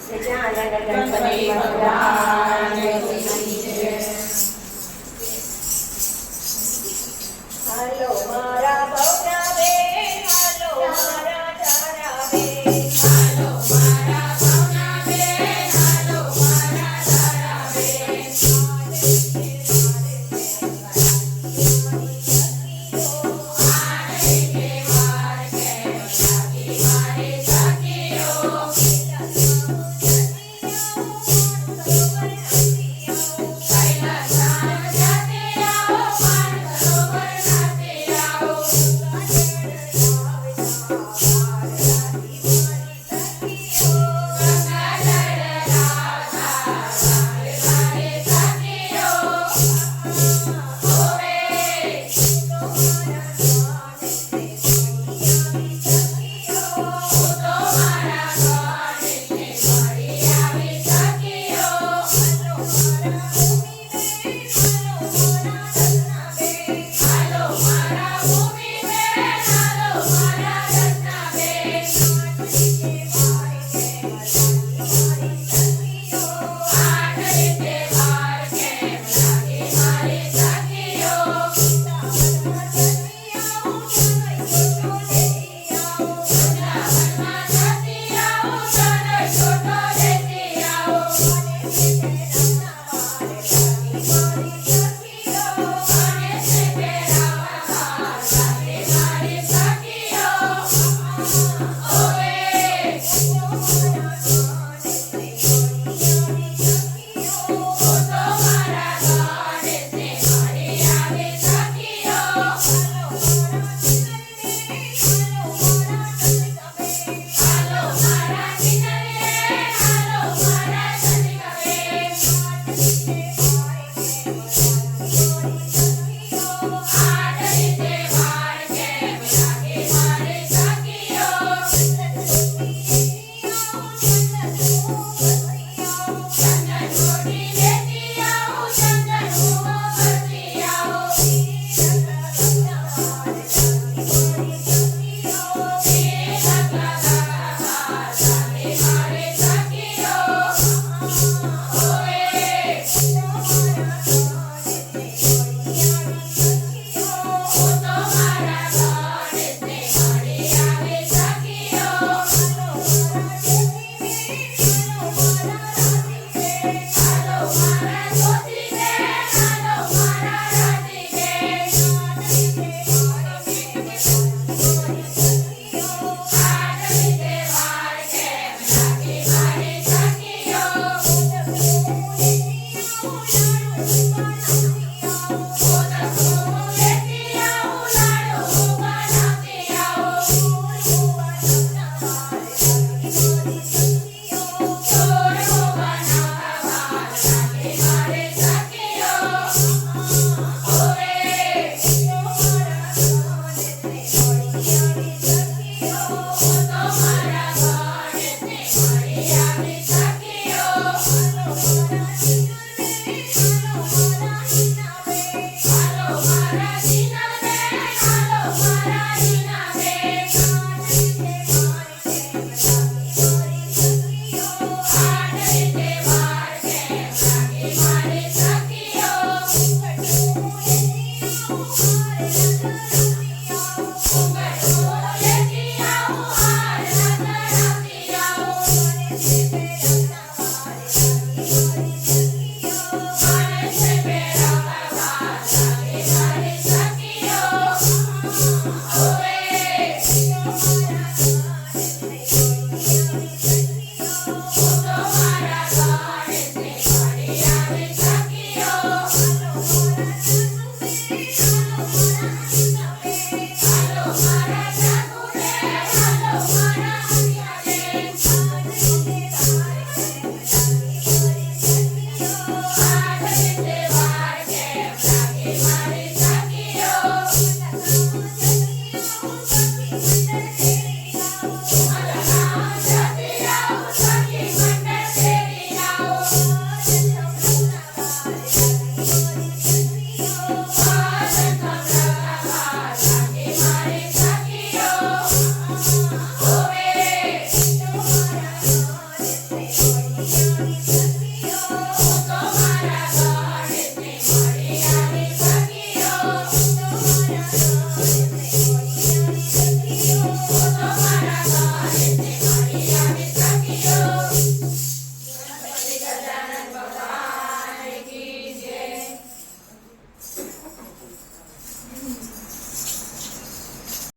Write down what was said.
ગણપતિ ભગવાન હાલો મારા ભવના બેન, હાલો મારા તારા બેન, હાલો મારા ભવના બેન, હાલો મારા તારા બેન. આને કે વાર કેમ લાગી મારી સખીઓ. કૈલાસાન જતી આવો, માનસરોવર નાતી આવો. ગંગા જળ લાવતા મારી સખીઓ. હોવે હું તો મારા ગણેશને મળી આવી સખીઓ. હાલો મારા ભૂમિ બેન, હાલો મારા રત્નાબેન. આઠ રીતે વાર કેમ લાગી મારી સખીઓ. વૃંદાવનમાં જતી આવો, ચંદ્ર છોટો લેતી આવો. ગણેશને પહેરાવવા હાર લાગે મારી સખીઓ. હોવે હું તો મારા ગણેશને મળી આવી સખીઓ. હાલો મારા કિનરી બેન, હાલો મારા ચંદ્રિકા બેન. આઠ રીતે વાર કેમ લાગે મારી સખીઓ. ચંદન છોડી લેતી આવો, ચંદન ભરતી આવો. તિલક લગાવવા હાર લાગે મારી સખીઓ. હોવે હું તો મારા ગણેશને મળી આવી સખીઓ. હાલો મારા જ્યોતિ બેન, હાલો મારા રાતી બેન. આઠ રીતે વાર કેમ લાગી મારી સખીઓ. હું લેતી આવું, લાડુ બનાવતી આવું. છોડવું બનાવવા વાર લાગે મારી સખીઓ. હોવે હું તો મારા ગણેશને મળી આવી